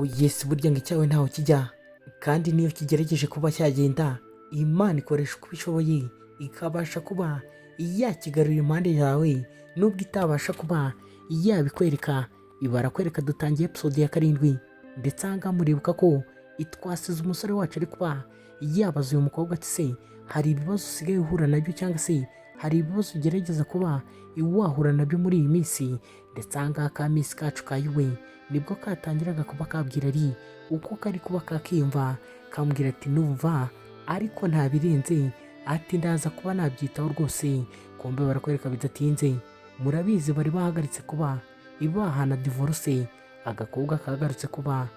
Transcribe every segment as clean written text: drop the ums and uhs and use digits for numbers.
Yes, burya ngo icyawe ntaho kijya, kandi niyo kigerageje kuba cyagenda, Imana ikoresha uko ishoboye ikabasha kuba yakigarura impande yawe, nubwo itabasha kuba yabikwereka. Barakwereka dutangiye episode ya 7, ndetse aha ngaha muribuka ko twasize umusore wacu ari kuba yabaza uyu mukobwa ati se hari ibibazo usigaye uhura nabyo, cyangwa se hari ibibazo ugerageza kuba wahura nabyo muri iyi minsi. Ndetse aha ngaha ka minsi kacu ka yuwe nibwo katangiraga kuba kabwira ari uko kari kuba kakiyumva, kambwira ati numva ariko nta birenze, ati ndaza kuba nabyitaho rwose. Kumbe barakwereka bidatinze, murabizi bari bahagaritse kuba ibahana divorce. Agakobwa kagarutse kuba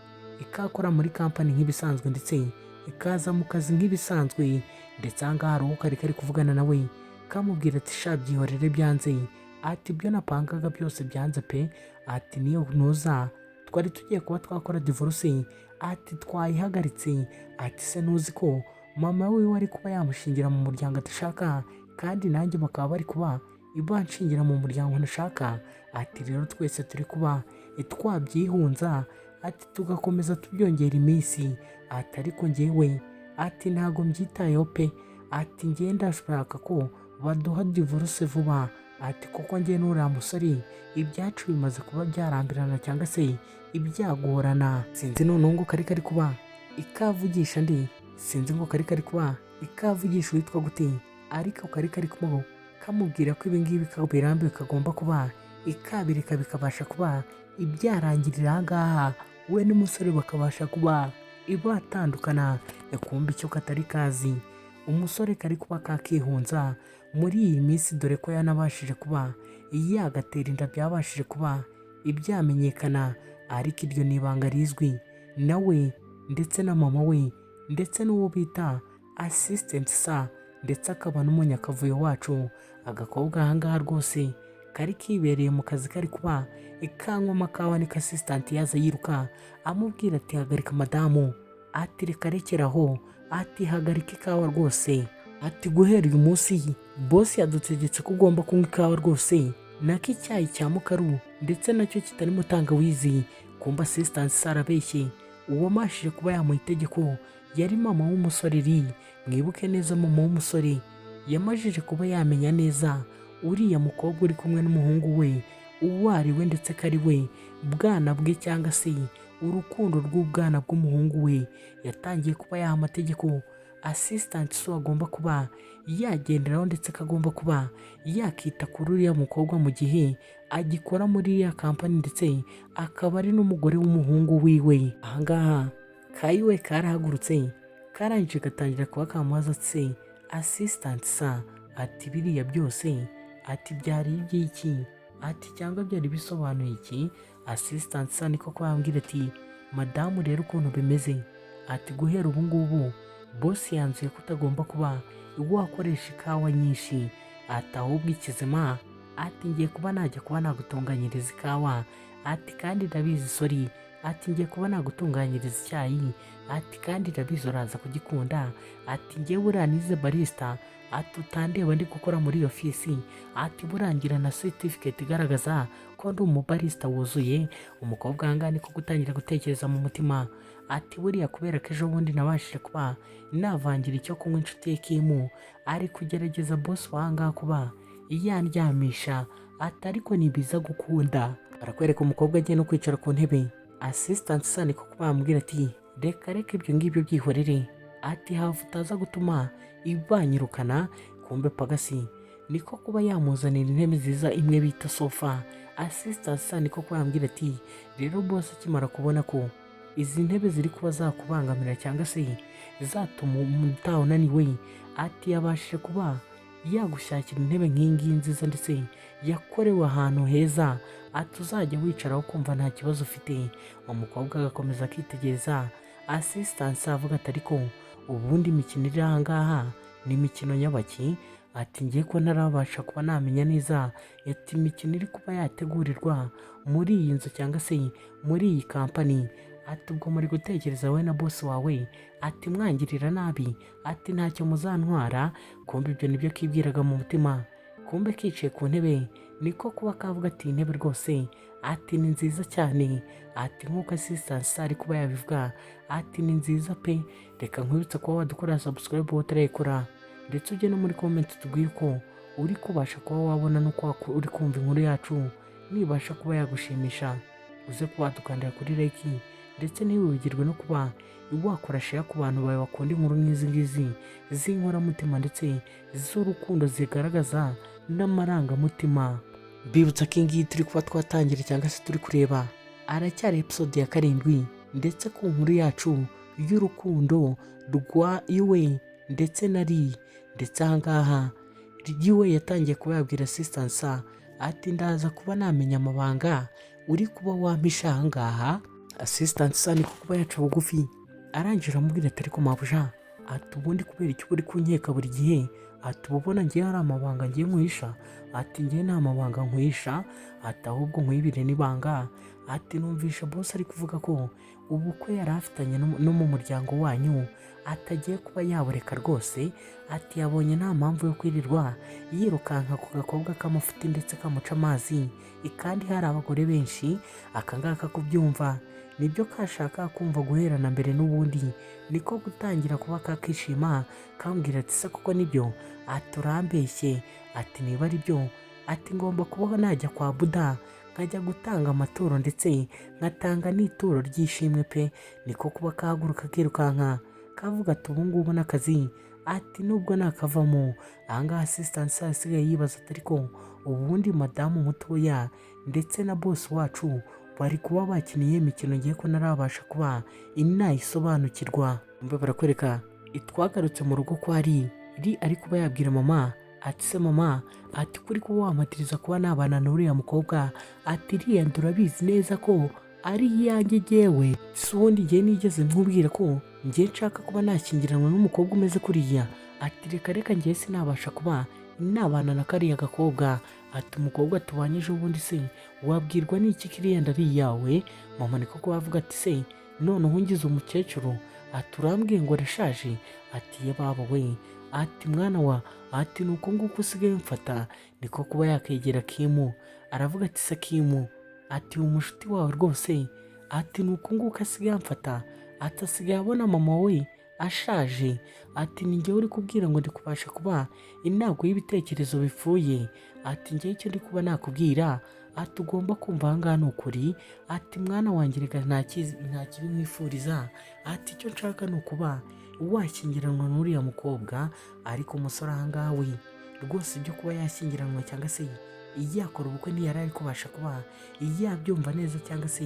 ikakora muri kampani nk'ibisanzwe, ndetse ikaza mu kazi nk'ibisanzwe. Ndetse aha ngaha hari uwo kari kuvugana nawe, kamubwira ati sha byihorere byanze, ati ibyo napangaga byose byanze pe, ati niyo ntuza twari tugiye kuba twakora divorce, ati twayihagaritse. Ati se ntuzi ko mama we wari kuba yamushingira mu muryango atashaka, kandi nanjye bakaba bari kuba banshingira mu muryango ntashaka. Ati rero twese turi kuba twabyihunza, ati tugakomeza tubyongera iminsi. Ati ariko njyewe, ati ntago mbyitayeho pe, ati njye ndashaka ko baduha divorce vuba. Ati kuko njye n'uriya musore ibyacu bimaze kuba byarambirana, cyangwa se ibyagorana. Sinzi noneho ngo kari kuba ikavugisha ndi, sinzi ngo kari kuba ikavugisha witwa gute, ariko kari kuba kamubwira ko ibingibi birambiwe kagomba kuba ikabireka bikabasha kuba ibyarangirira aha ngaha, we n'umusore bakabasha kuba batandukana. Kumva icyo katari kazi, umusore kari kuba kakihunza muri iyi minsi, dore ko yanabashije kuba yagatera inda, byabashije kuba ibyamenyekana. Ariko iryo ni ibanga rizwi nawe ndetse na mama we, ndetse n'uwo bita assistant sa, ndetse akaba n'umunyakavuyo wacu. Agakobwa aha ngaha rwose kari kibereye mu kazi, kari kuba ikanywa amakawa, niko assistant yaza yiruka amubwira ati hagarika madamu, ati reka rekeraho, ati hagarika ikawa rwose, ati guhera uyu munsi boss yadutegetse ko ugomba kunywa ikawa rwose, nako icyayi cya mukaru ndetse nacyo kitarimo tangawizi. Kumba assistant sarabeshye, uwo mashije kuba yamuha itegeko yari mama w'umusore. Mwibuke neza mama w'umusore yamajije kuba yamenya neza uriya mukobwa uri kumwe n'umuhungu we uwo ari we, ndetse kari we bwana bwe, cyangwa se urukundo rw'ubwana bw'umuhungu we. Yatangiye kuba yaha amategeko assistant so agomba kuba yagenderaho, ndetse kagomba kuba yakita kuri uriya mukobwa mu gihe agikora muri iriya kampani, ndetse akaba ari n'umugore w'umuhungu wiwe. Aha ngaha kayiwe karahagurutse, karangije gatangira kuba kamubaza ati assistant sa, ati biriya byose, ati byari iby'iki, ati cyangwa byari bisobanuye iki? Assistant sa niko kwambwira ati madamu rero ukuntu bimeze, ati guhera ubu ngubu boss yanzuye ko utagomba kuba wakoresha ikawa nyinshi, ati ahubwo ikizima, ati ngiye kuba najya kuba nagutunganyiriza ikawa, ati kandi ndabizi sorry, ati ngiye kuba nagutunganyiriza icyayi, ati kandi ndabizi uraza kugikunda, ati ngiye buranize barista, ati utandeba ndi gukora muri ofisi, ati burangira na certificate igaragaza ko ndi umubarista wuzuye. Umukobwa ahangana niko gutangira gutekereza mu mutima, ati buriya kubera ko ejo bundi nabashije kuba navangira icyo kunywa inshuti ye Kimu, ari kugerageza boss wanga kuba yandyamisha, ati ariko nibiza gukunda. Barakwereka umukobwa agiye no kwicara ku ntebe, assistant sa niko kubambwira ati reka ibyo ngibyo byihorere, ati havu utaza gutuma ibanyirukana. Kumbe pagasi niko kuba yamuzanira intebe nziza imwe bita sofa. Assistant sa niko kubambwira ati rero boss akimara kubona ko izi ntebe ziri kuba zakubangamira, cyangwa se zatuma umutaho unaniwe, ati yabashije kuba yagushakira intebe nk'ingiyi nziza, ndetse yakorewe ahantu heza, ati uzajya wicaraho kumva nta kibazo ufite. Umukobwa agakomeza akitegereza assistant avuga ati ariko ubundi imikino iri aha ngaha ni imikino nyabaki? Ati ngiye ko ntarabasha kuba namenya neza, ati imikino iri kuba yategurirwa muri iyi nzu, cyangwa se muri iyi kampani. Ati ubwo muri gutekereza we na boss wawe, ati mwangirira nabi, ati ntacyo muzantwara. Kumbe ibyo nibyo kibwiraga mu mutima. kumbe kicaye ku ntebe niko kuba kavuga ati intebe rwose ati ni nziza cyane, ati nk'uko asistansi ari kuba yabivuga ati ni nziza pe. Reka nkwibutse kuba wadukorera subscribe utarayikora, ndetse ujye no muri comment tubwire ko uri kubasha kuba wabona nuko uri kumva inkuru yacu nibasha kuba yagushimisha. Uze kuba dukandira kuri like, ndetse ntiwibagirwe no kuba wakora share ku bantu bawe bakunda inkuru nk'izi ngizi z'inkoramutima ndetse z'urukundo zigaragaza n'amarangamutima. Bibutsa ko iyi turi kuba twatangira cyangwa se turi kureba aracyari episode ya 7, ndetse ku nkuru yacu y'urukundo rwa iwe ndetse na Yari. Ndetse ahangaha iwe yatangiye kuba yabwira asistansi ati ndaza kuba namenya amabanga uri kuba wampisha ahangaha. Asistansi niko kuba yaca bugufi arangije amubwira ati ariko mabuja, ati ubundi kubera icyo uri kunkeka buri gihe, ati ubona ngiye hari amabanga ngiye nkwisha, ati ngiye nta mabanga nkwisha, ati ahubwo nkwibire n'ibanga. Ati numvisha boss ari kuvuga ko ubukwe yari afitanye no mu muryango wanyu atagiye kuba yabureka rwose, ati yabonye nta mpamvu yo kwirirwa yirukanka ku gakobwa k'amafuti ndetse kamuca amazi, kandi hari abagore benshi akangaka kubyumva nibyo kashaka kumva guherana mbere n'ubundi niko gutangira kuba kakishima kambwira ati se kuko nibyo, ati urambeshye, ati niba ari byo, ati ngomba kubaho najya kwa Buda nkajya gutanga amaturo ndetse nkatanga n'ituro ry'ishimwe pe. Niko kuba kahaguruka kirukanka kavuga ati ubu ngubu n'akazi, ati nubwo nakavamo. Ahangaha asistansi asigaye yibaza ati ariko ubundi madamu mutoya ndetse na boss wacu bari kuba bakiniye imikino ngiye ko narabasha kuba inayisobanukirwa. Mbe barakwereka itwagarutse mu rugo kwa Yari ari kuba yabwira mama ati se mama, ati kuri kuba wamatiriza kuba nabana n'uriya mukobwa, ati iriya ndurabizi neza ko ari iyanjye jyewe, si ubundi ngiye nigeze nkubwira ko ngiye nshaka kuba nashyingiranwa n'umukobwa umeze kuriya. Ati reka ngiye sinabasha kuba nabana na kariya gakobwa, ati umukobwa tubanyije ubundi se wabwirwa n'iki kiriya ndari iyawe. Mama niko kuba avuga ati se none uhungize umukecuru, ati urambwiye ngo arashaje, ati ye baba we, ati mwana wa, ati nuko nguko usigaye mfata. Niko kuba yakegera Kimu aravuga ati se Kimu, ati umushuti wawe rwose, ati nuko nguko asigaye mfata, ati asigaye abona mama we ashaje, ati ni njye uri kubwira ngo ndi kubasha kuba intago y'ibitekerezo bipfuye, ati njye icyo ndi kuba nakubwira, ati ugomba kumva ahangaha ni ukuri, ati mwana wanjye reka nta kibi mwifuriza, ati icyo nshaka ni ukuba washyingiranwa n'uriya mukobwa. Ariko umusore ahangaha we rwose ibyo kuba yashyingiranwa cyangwa se yakora ubukwe ntiyari ari kubasha kuba yabyumva neza cyangwa se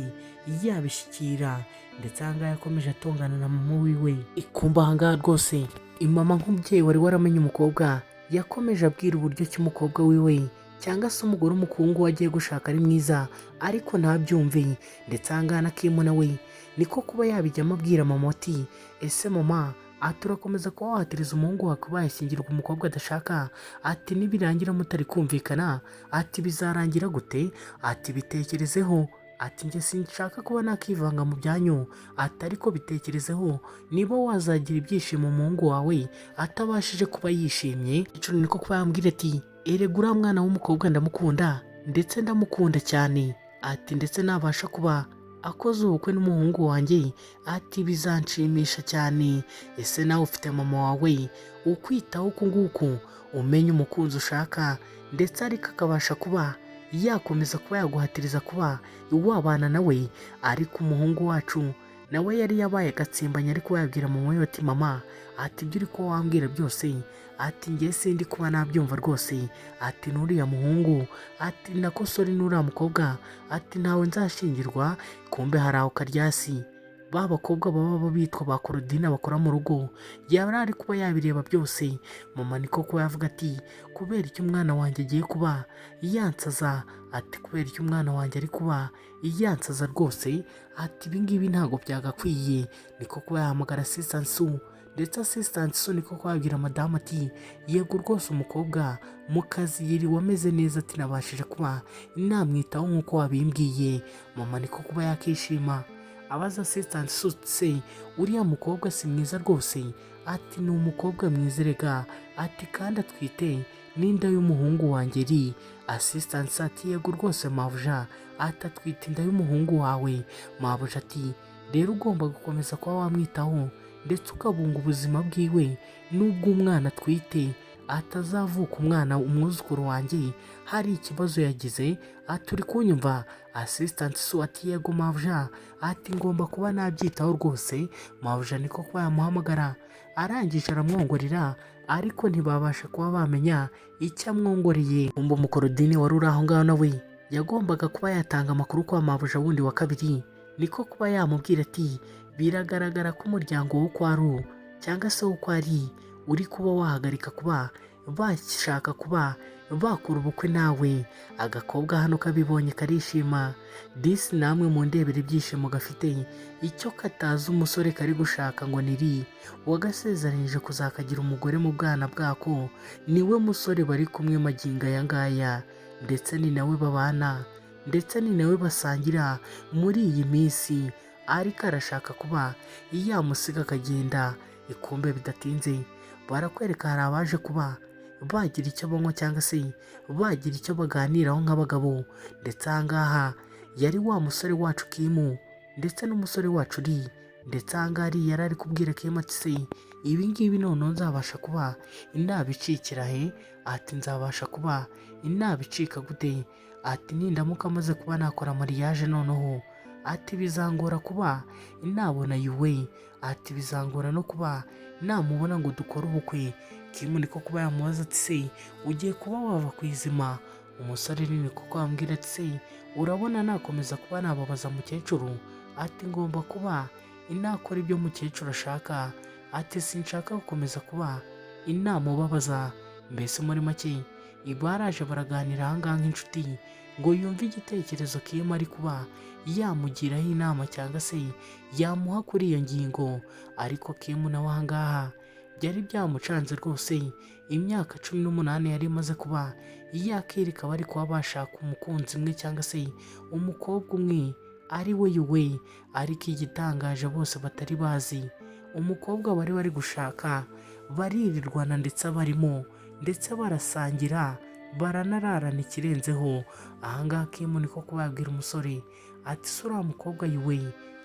yabishyikira. Ndetse ahangaha yakomeje atongana na mama wiwe. Ikumba ahangaha rwose imama nk'umubyeyi wari waramenye umukobwa yakomeje abwira uburyo ki umukobwa wiwe cyangwa se umugore umukungu wagiye gushaka ari mwiza ariko ntabyumve. Ndetse ahangaha na Kimu nawe niko kuba yabijyamo abwira mama ati ese mama, ati urakomeza kuba wahatiriza umuhungu wawe kuba yashyingirwa umukobwa adashaka, ati nibirangira mutari kumvikana, ati bizarangira gute, ati bitekerezeho, ati njye sinshaka kuba nakivanga mu byanyu, ati ariko bitekerezeho niba wazagira ibyishimo umuhungu wawe atabashije kuba yishimye. Icyo niko kuba yambwira ati erega uriya mwana w'umukobwa ndamukunda ndetse ndamukunda cyane, ati ndetse nabasha kuba akoze ubukwe n'umuhungu wanjye, ati bizanshimisha cyane. Ese nawe ufite mama wawe ukwitaho uku nguku, umenya umukunzi ushaka ndetse ariko akabasha kuba yakomeza kuba yaguhatiriza kuba wabana nawe. Ariko umuhungu wacu nawe yari yabaye agatsimbanya ariko yabwira mama we ati mama, ati ibyo uri ko wambwira byose, ati ngiye sindi kuba nabyumva rwose, ati n'uriya muhungu, ati nakosore n'uriya mukobwa, ati ntawe nzashingirwa. Kumbe hari aho karyasi ba bakobwa baba bitwa ba Korodina bakora mu rugo yaba ari kuba yabireba byose. Mama niko kuba yavuga ati kubera icyo umwana wanjye agiye kuba yansaza, ati kubera icyo umwana wanjye ari kuba yansaza rwose, ati ibingibi ntabwo byagakwiye. Niko kuba yahamagara asistansi, ndetse asistansi niko kwabwira madamu ati yego rwose umukobwa mu kazi yiriwe ameze neza, ati nabashije kuba namwitaho nk'uko wabimbwiye. Mama niko kuba yakishima abaza assistant se uriya mukobwa si mwiza rwose, ati ni umukobwa mwiza rega, ati kandi atwite n'inda y'umuhungu wanjye Yari. Assistant ati yego rwose mabuja, ati atwite inda y'umuhungu wawe. Mabuja ati rero ugomba gukomeza kuba wamwitaho ndetse ukabunga ubuzima bwiwe n'ubw'umwana atwite, atazavuka umwana umwuzukuru wanjye hari ikibazo yagize, ati uri kunyumva? Assistant ati yego mabuja, ati ngomba kuba nabyitaho rwose. Mabuja niko kuba yamuhamagara, arangije aramwongorera ariko ntibabasha kuba bamenya icyo amwongoreye. Umukorodini wari uri aho ngaho nawe yagombaga kuba yatanga amakuru kwa mabuja wundi wa kabiri, niko kuba yamubwira ati biragaragara ko umuryango wo kwa Ru cyangwa se wo kwa Yari uri kuba wahagarika kuba bashaka kuba bakora ubukwe nawe. Agakobwa hano kabibonye karishima, disi namwe mu ndebere ibyishimo gafite, icyo katazi umusore kari gushaka ngo ni Yari wagasezeranyije kuzakagira umugore mu bwana bwako, niwe musore bari kumwe magingo aya ngaya, ndetse ni nawe babana, ndetse ni nawe basangira muri iyi minsi, ariko arashaka kuba yamusiga akagenda. Ikumbe bidatinze barakwereka hari abaje kuba bagira icyo banywa cyangwa se bagira icyo baganiraho nk'abagabo, ndetse ahangaha Yari wa musore wacu Kimu ndetse n'umusore wacu Yari, ndetse ahangaha Yari ari kubwira Kimu ati se ibi ngibi noneho nzabasha kuba inabicikira he? Ati nzabasha kuba inabicika gute? Ati nindamuka amaze kuba nakora mariage noneho, ati bizangora kuba inabona yuwe, ati bizangora no kuba namubona ngo dukore ubukwe. Kimu niko kuba yamubaza ati se ugiye kuba wava ku izima? Umusore niko kwambwira ati se urabona nakomeza kuba nababaza mukecuru? Ati ngomba kuba inakora ibyo mukecuru ashaka, ati sinshaka gukomeza kuba inamubabaza. Mbese muri make baraje baraganira ahangaha nk'inshuti ngo yumve igitekerezo Kimu ari kuba yamugiraho inama cyangwa se yamuha kuri iyo ngingo. Ariko Kimu nawe ahangaha byari byamucanze rwose, imyaka 18 yari imaze kuba yakirika bari kuba bashaka umukunzi umwe cyangwa se umukobwa umwe ari we yuwe, ariko igitangaje bose batari bazi umukobwa bari gushaka baririrwana ndetse barimo ndetse barasangira baranararana ikirenzeho. Ahangaha Kimu niko kubabwira umusore ati se uriya mukobwa yuwe,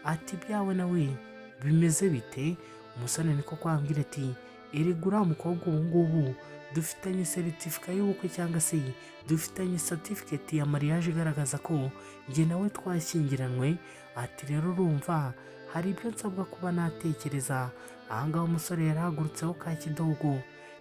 ati byawe nawe bimeze bite? Umusore niko kwambwira ati erega uriya mukobwa ubu ngubu dufitanye seritifika y'ubukwe cyangwa se dufitanye certificate ya mariage igaragaza ko njye nawe twashyingiranywe. Ati rero urumva hari ibyo nsabwa kuba natekereza. Ahangaha umusore yarahagurutseho ka kidogo,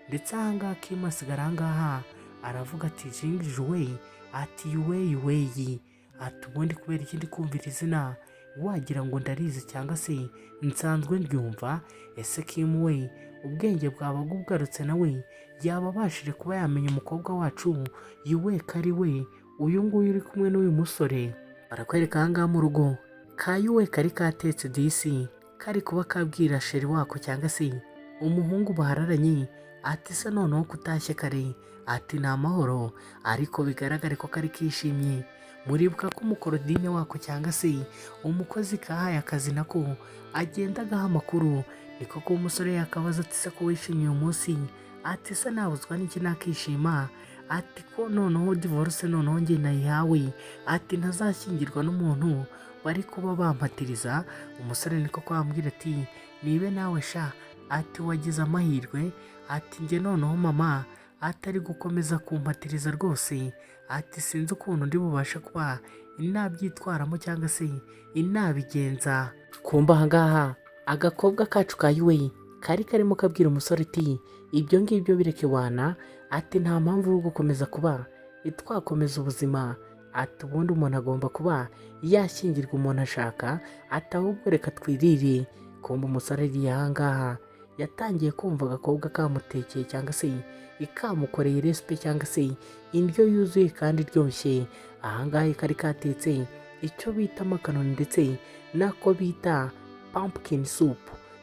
ndetse ahangaha Kimu asigara ahangaha aravuga ati jingijuwe, ati yuweyi, ati ubundi kubera ikindi kumvira izina wagira ngo ndarizi cyangwa se nsanzwe ndyumva. Ese Kimu we ubwenge bwaba bwugarutse nawe yaba abashije kuba yamenya umukobwa wacu yuwe kari we uyu nguyu uri kumwe n'uyu musore? Barakwereka ahangaha mu rugo ka yuwe kari katetse disi, kari kuba kabwira sheri wako cyangwa se umuhungu bahararanye ati se noneho kutashye kare? Ati ni amahoro, ariko bigaragare ko kari kishimye. Muribuka ko umukorodine wako cyangwa se umukozi kahaye akazi nako agenda agaha amakuru, niko ko umusore yakabaza ati se ko wishimiye uyu munsi? Ati se nabuzwa n'iki nakishima? Ati ko noneho divorce noneho njye nayihawe, ati ntazashyingirwa n'umuntu bari kuba bampatiriza. Umusore niko kwambwira ati nibe nawe sha, ati wagize amahirwe, ati njye noneho mama atari gukomeza kumpatiriza rwose, ati sinzi ukuntu ndi bubasha kuba inabyitwaramo cyangwa se inabigenza. Kumba ahangaha agakobwa kacu ka yuwe kari karimo kabwira umusore ati ibyo ngibyo bireke wana, ati nta mpamvu yo gukomeza kuba twakomeza ubuzima, ati ubundi umuntu agomba kuba yashyingirwa umuntu ashaka, ati ahubwo reka twirire. Kumba umusore ari ahangaha yatangiye kumva agakobwa kamutekeye cyangwa se ikamukoreye resipe cyangwa se indyo yuzuye kandi iryoshye. Ahangaha kari katetse icyo bita amakanoni ndetse nako bita pumpkin soup,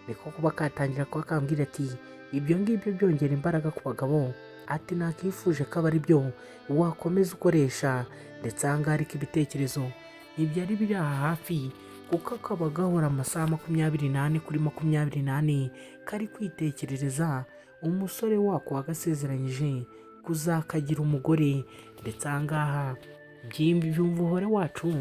niko kuba katangira kuba kambwira ati ibyo ngibyo byongera imbaraga ku bagabo, ati nakifuje ko aba ari byo wakomeza ukoresha. Ndetse ahangaha ariko ibitekerezo ntibyari biri aha hafi kuko kaba gahora amasaha 24 kuri 24 kari kwitekerereza umusore wako wagasezeranyije kuzakagira umugore. Ndetse ahangaha byumva uhore wacu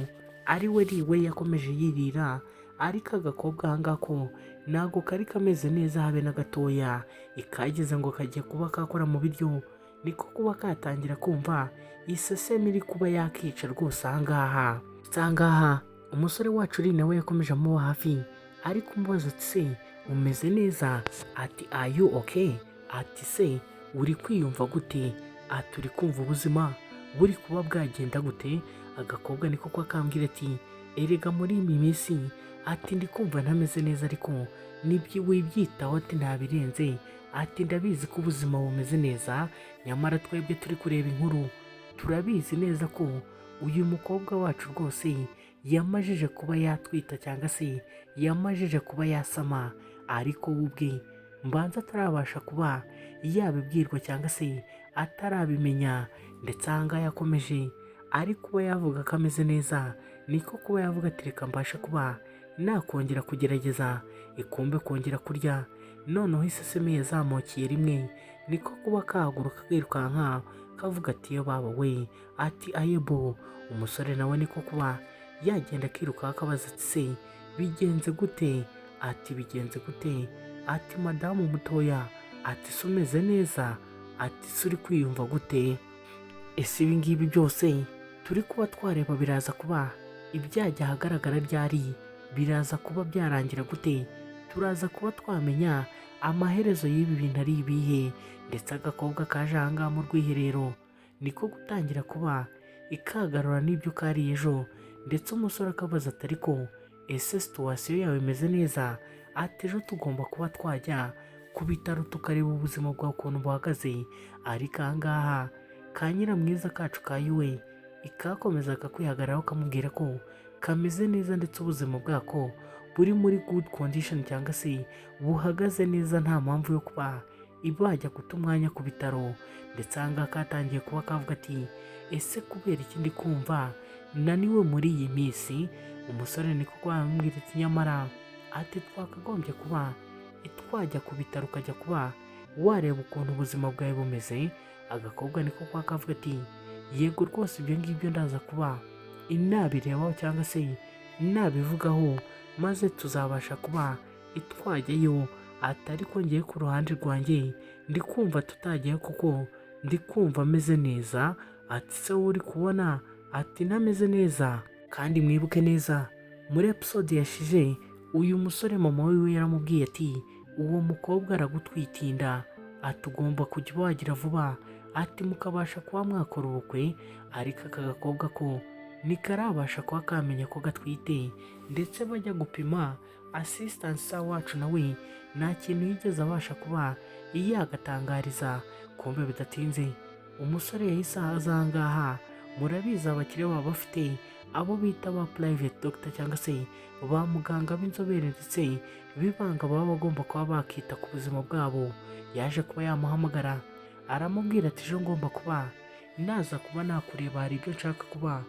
ari we yakomeje yirira, ariko agakobwa ahangaha ko ntago kari kameze neza habe na gatoya. Ikageze ngo kagiye kuba kakora mu biryo, niko kuba katangira kumva isesemi iri kuba yakica rwose. ahangaha umusore wacu uri nawe yakomeje amuba hafi, ari kumubaza ati se umeze neza? Ati are you okay? Ati se uri kwiyumva gute? Ati uri kumva ubuzima buri kuba bwagenda gute? Agakobwa niko kwa kambwira ati erega muri iyi minsi, ati ndi kumva ntameze neza, ariko nibyo wibyitaho, ati ntabirenze, ati ndabizi ko ubuzima bumeze neza, nyamara twebwe turi kureba inkuru turabizi neza ko uyu mukobwa wacu rwose yamajije kuba yatwita cyangwa se yamajije kuba yasama, ariko we ubwe mbanza atarabasha kuba yabibwirwa cyangwa se atarabimenya. Ndetse ahangaha yakomeje ari kuba yavuga ko ameze neza, niko kuba yavuga ati reka mbashe kuba nakongera kugerageza ikumbe kongera kurya. Noneho iseseme yazamukiye rimwe, niko kuba kahaguruka kirukanka kavuga ati yo baba we, ati ayebo. Umusore nawe niko kuba yagenda akiruka akabaza ati se bigenze gute? Ati bigenze gute? Ati madamu mutoya, ati se umeze neza? Ati se uri kwiyumva gute? Ese ibi ngibi byose turi kuba twareba biraza kuba ibyajya ahagaragara ryari? Biraza kuba byarangira gute? Turaza kuba twamenya amaherezo y'ibi bintu ari ibihe. Ndetse agakobwa kaje ahangaha mu rwiherero niko gutangira kuba ikagarura n'ibyo kariye ejo. Ndetse umusore akabaza ati ariko ese situwasiyo yawe imeze neza? Ati ejo tugomba kuba twajya ku bitaro tukareba ubuzima bwawe ukuntu buhagaze. Ariko ahangaha ka nyiramwiza kacu ka yuwe ikakomezaga kwihagararaho kamubwira ko kameze neza, ndetse ubuzima bwako buri muri good condition cyangwa se buhagaze neza, nta mpamvu yo kuba ibajya guta umwanya ku bitaro. Ndetse ahangaha katangiye kuba kavuga ati ese kubera iki ndi kumva naniwe muri iyi minsi? Umusore niko kuba yamubwira ati nyamara, ati twakagombye kuba twajya ku bitaro ukajya kuba wareba ukuntu ubuzima bwawe bumeze. Agakobwa niko kuba kavuga ati yego rwose ibyo ngibyo ndaza kuba inabirebaho cyangwa se inabivugaho, maze tuzabasha kuba twajyayo. Ati ariko ngiye ku ruhande rwanjye ndi kumva tutagiye kuko ndi kumva ameze neza. Ati se uri kubona? Ati ntameze neza. Kandi mwibuke neza muri episode yashije uyu musore mama wiwe yaramubwiye ati uwo mukobwa aragutwitinda, ati ugomba kujya wagira vuba, ati mukabasha kuba mwakora ubukwe. Ariko aka gakobwa ko ntikarabasha kuba kamenya ko gatwite. Ndetse bajya gupima assistance wacu nawe nta kintu yigeze abasha kuba yagatangariza. Kumbe bidatinze umusore yahise aza ahangaha. Murabizi abakire baba bafite abo bita ba private doctor cyangwa se ba muganga b'inzobere ndetse bibanga baba bagomba kuba bakita ku buzima bwabo. Yaje kuba yamuhamagara aramubwira ati ejo ngomba kuba naza kuba nakureba, hari ibyo nshaka kuba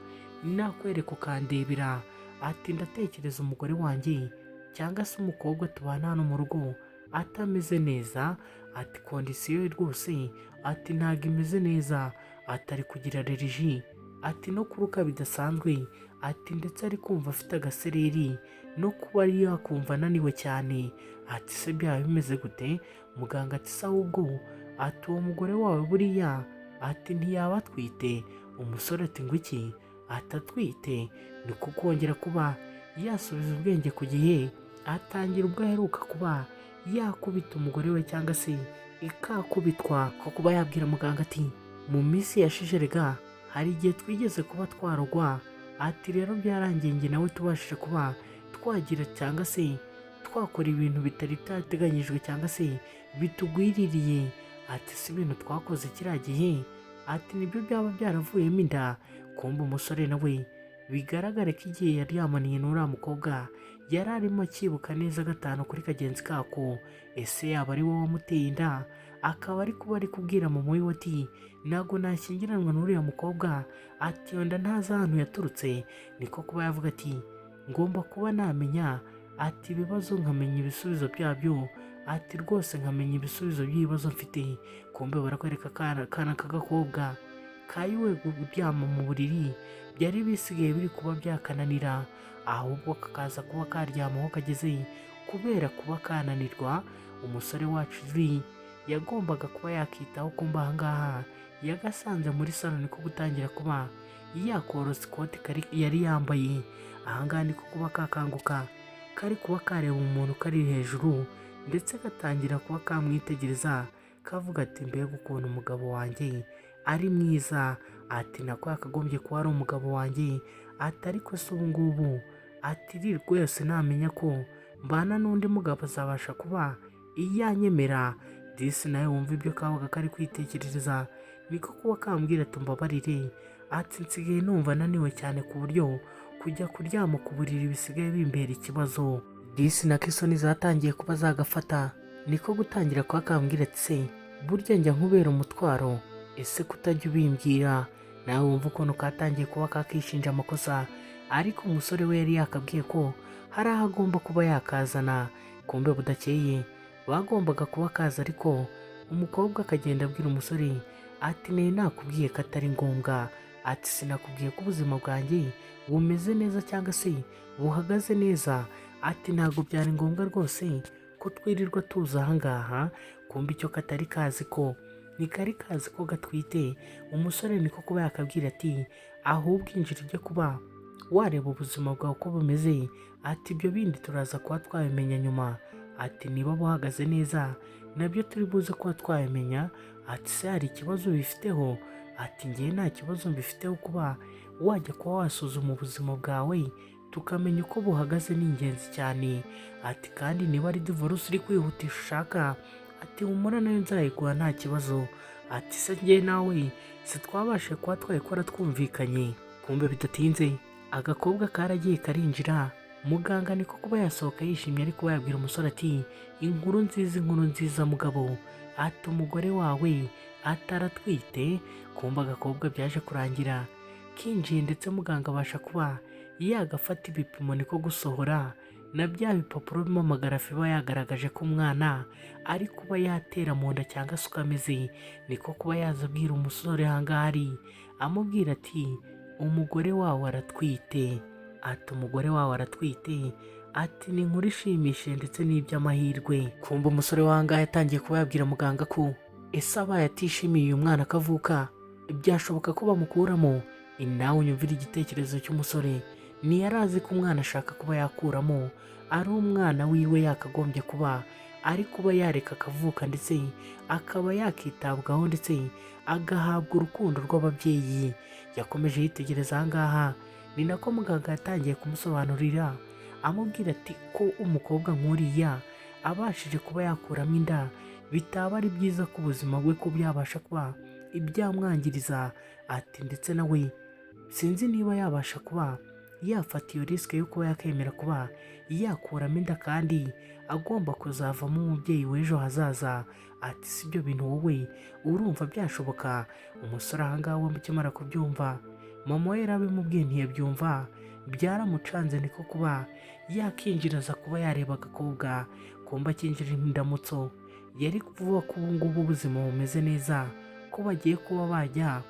nakwereka ukandebera. Ati ndatekereza umugore wanjye cyangwa se umukobwa tubana hano mu rugo atameze neza. Ati kondisiyo rwose, ati ntabwo imeze neza, atari kugira allergie, ati no kuruka bidasanzwe, ati ndetse ari kumva afite agasereri no kuba ari yakumva ananiwe cyane. Ati se byaba bimeze gute? Muganga ati se ahubwo, ati uwo mugore wawe buriya, ati ntiyaba atwite? Umusore ati ngo iki? Ati atwite. Ni kukongera kuba yasubiza ubwenge ku gihe, atangira ubwo aheruka kuba yakubita umugore we cyangwa se ikakubitwa ko kuba yabwira muganga ati mu minsi yashize rega hari igihe twigeze kuba twarogwa. Ati rero byarangiye njye nawe tubashije kuba twagira cyangwa se twakora ibintu bitari byateganyijwe cyangwa se bitugwiririye. Ati si ibintu twakoze kiriya gihe, ati nibyo byaba byaravuyemo inda. Kumbe umusore nawe bigaragare ko igihe yari yamaniye n'uriya mukobwa yari arimo akibuka neza gatanu kuri kagenzi kako. Ese yaba ari wowe wamuteye inda? Akaba ari kuba ari kubwira mama we ati ntabwo nashyingiranwa n'uriya mukobwa, ati iyo nda ntazi ahantu yaturutse. Niko kuba yavuga ati ngomba kuba namenya ibibazo nkamenya ibisubizo byabyo, rwose nkamenya ibisubizo by'ibibazo mfite. Kumbe barakwereka akana k'agakobwa kayiwe kuryama mu buriri byari bisigaye biri kuba byakananira, ahubwo kakaza kuba karyama aho kageze kubera kuba kananirwa. Umusore wacu yagombaga kuba yakitaho. Kumbe ahangaha yagasanze muri salo niko gutangira kuba yakorosa ikoti yari yambaye. Ahangaha niko kuba kakanguka kari kuba kareba umuntu kari hejuru, ndetse gatangira kuba kamwitegereza kavuga ati mbega ukuntu umugabo wanjye ari mwiza, nako yakagombye kuba ari umugabo wanjye, ariko se ubu ngubu rwose namenya ko mbana n'undi mugabo azabasha kuba yanyemera. Disi nawe wumva ibyo kabaga kari kwitekerereza niko kuba kambwira ati mbabarire, nsigaye numva naniwe cyane ku buryo kujya kuryama ku buriri bisigaye bimbera ikibazo. Disi nako isoni zatangiye kuba zagafata, niko gutangira kuba kambwira ati se burya njya nkubera umutwaro, ese kutajya ubimbwira? Nawe wumva ukuntu katangiye kuba kakishinja amakosa, ariko umusore we yari yakabwiye ko hari aho agomba kuba yakazana. Kumbe budakeye bagombaga kuba kaza, ariko umukobwa akagenda abwira umusore ati nari nakubwiye ko atari ngombwa, sinakubwiye ko ubuzima bwanjye bumeze neza cyangwa se buhagaze neza, ntabwo byari ngombwa rwose ko twirirwa tuza ahangaha. Kumbe icyo katari kazi ko ntikari kazi ko gatwite. Umusore niko kuba yakabwira ati ahubwo injira ujye kuba wareba ubuzima bwawe uko bumeze, ibyo bindi turaza kuba twabimenya nyuma. Niba buhagaze neza nabyo turi buze kuba twabimenya. Se hari ikibazo bifiteho? Ngewe nta kibazo mbifiteho. Kuba wajya kuba wasuzuma ubuzima bwawe tukamenya uko buhagaze ni ingenzi cyane. Kandi niba ari divorce uri kwihutisha ushaka, humura nayo nzayigura nta kibazo. Se ngewe nawe twabashe kuba twayikora twumvikanye. Kumbe bidatinze agakobwa karagiye karinjira. Muganga niko kuba yasohoka yishimye, ariko yabwira umusore ati inkuru nziza mugabo, umugore wawe ataratwite. Kumbe agakobwa byaje kurangira kinjiye, ndetse muganga abasha kuba yagafata ibipimo niko gusohora na bya bipapuro bimamagarafi biba yagaragaje ko umwana ari kuba yatera mu nda cyangwa se uko ameze. Niko kuba yaza abwira umusore ahangahari amubwira ati umugore wawe aratwite. Umugore wawe aratwite, ni inkuru ishimishije ndetse n'iby'amahirwe. Kumva umusore w'ahangaha yatangiye kuba yabwira muganga ko ese abaye atishimiye uyu mwana akavuka byashoboka ko bamukuramo. Nawe unyumvira igitekerezo cy'umusore, ntiyari azi ko umwana ashaka kuba yakuramo ari umwana wiwe yakagombye kuba ari kuba yareka akavuka, ndetse akaba yakitabwaho, ndetse agahabwa urukundo rw'ababyeyi. Yakomeje yitegereza ahangaha, ni nako muganga yatangiye kumusobanurira amubwira ati ko umukobwa nk'uriya abashije kuba yakuramo inda bitaba ari byiza ko ubuzima bwe ko byabasha kuba ibyamwangiriza. Ndetse nawe sinzi niba yabasha kuba yafata iyo risike yo kuba yakemera kuba yakuramo inda kandi agomba kuzavamo umubyeyi w'ejo hazaza. Si ibyo bintu wowe urumva byashoboka? Umusore ahangaha we ukimara kubyumva, mama we yarabimubwiye ntiyabyumva, byaramucanze niko kuba yakinjiraza kuba yareba agakobwa. Kumba akinjira indamutso yari kuvuga ko ubu ngubu ubuzima bumeze neza, ko bagiye kuba bajya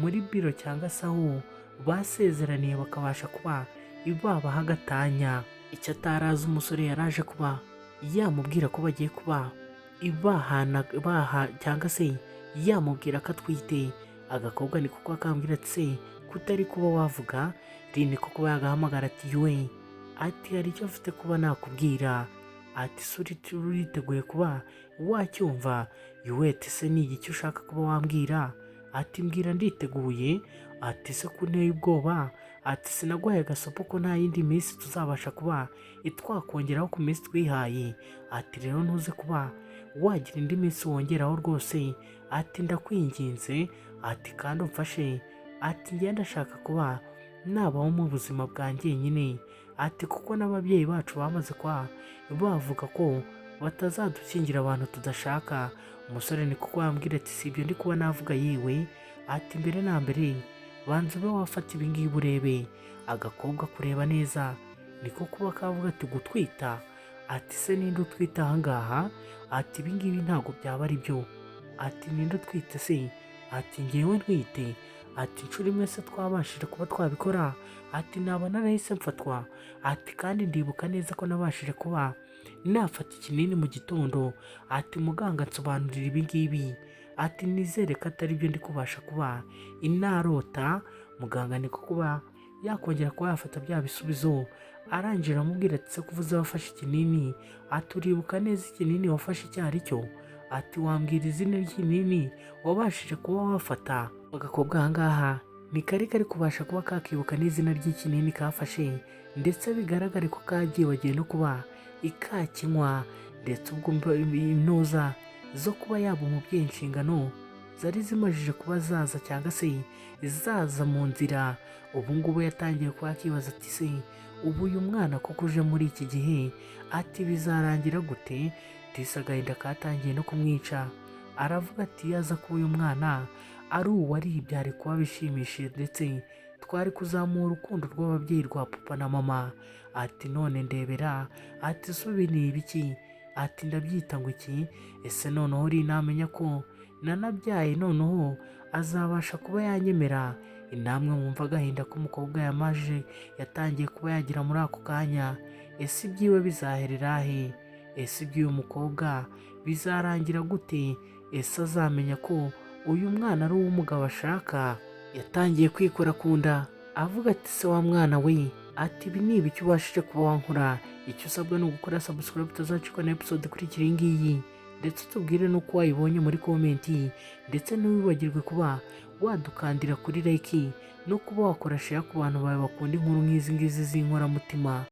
muri biro cyangwa se aho basezeraniye bakabasha kuba babaha agatanya. Icyo atarazi umusore yaraje kuba yamubwira ko bagiye kuba baha cyangwa se yamubwira ko atwite. Agakobwa niko kuba kambwira ati se kutari kuba wavuga. Niko kuba yagahamagara ati yuwe, hari icyo mfite kuba nakubwira. Uriteguye kuba wacyumva? Yuwe, se ni iki ushaka kuba wambwira? Mbwira nditeguye. Se kunteye ubwoba? Sinaguhaye agasopo ko nta yindi minsi tuzabasha kuba twakongeraho ku minsi twihaye. Rero ntuze kuba wagira indi minsi wongeraho rwose. Ndakwinginze. Kandi umfashe. Ngenda ndashaka kuba nabaho mu buzima bwanjye nyine. Kuko n'ababyeyi bacu bamaze kuba bavuga ko batazadukingira abantu tudashaka. Umusore ni kuko wambwira ati si ibyo ndi kuba navuga yewe. Mbere na mbere banza ube wafata ibingibi urebe. Agakobwa kureba neza niko kuba kavuga ati gutwita. Ati se ninde utwita ahangaha? Ati ibingibi ntabwo byaba ari byo. Ati ninde utwite se? Ati ngewe ntwite. Ati inshuro imwe se twabashije kuba twabikora? Ati naba narahise mfatwa. Ati kandi ndibuka neza ko nabashije kuba nafata ikinini mu gitondo. Ati muganga nsobanurira ibingibi. Ati nizere ko atari byo ndi kubasha kuba inarota. Muganga niko kuba yakongera kuba yafata bya bisubizo, arangije aramubwira ati se kuvuze wafashe ikinini? Ati uribuka neza ikinini wafashe icyo ari cyo? Ati wambwira izina ry'ikinini wabashije kuba wafata? Agakobwa ahangaha ni kari kubasha kuba kakibuka n'izina ry'ikinini kafashe, ndetse bigaragare ko kabyibagiwe no kuba ikakinywa. Ndetse ubwo intuza zo kuba yaba umubyeyi inshingano zari zimajije kuba zaza cyangwa se zaza mu nzira. Ubu ngubu yatangiye kuba akibaza ati se ubu uyu mwana koko uje muri iki gihe, ati bizarangira gute? Ndetse agahinda katangiye no kumwica. Aravuga ati yaza kuba uyu mwana ari uwari byari kuba bishimishije, ndetse twari kuzamura urukundo rw'ababyeyi rwa papa na mama. Ati none ndebera. Ati subi ni ibiki? Ati ndabyita ngo iki? Ese noneho uri namenya ko nanabyaye, noneho azabasha kuba yanyemera? Inamwe mwumva agahinda k'umukobwa yamaje yatangiye kuba yagira muri ako kanya. Ese ibyiwe bizaherera he? Ese iby'uyu mukobwa bizarangira gute? Ese azamenya ko uyu mwana ari uw'umugabo ashaka? Yatangiye kwikora ku nda avuga ati se wa mwana we, ati ibi ni ibiki ubashije kuba wankora? Icyo usabwa ni ugukora subscribe utazacikwa na episode ikurikira iyi ngiyi, ndetse tubwire n'uko wayibonye muri komenti, ndetse ntiwibagirwe kuba wadukandira kuri like no kuba wakora share ku bantu bawe bakunda inkuru nk'izi ngizi z'inkoramutima.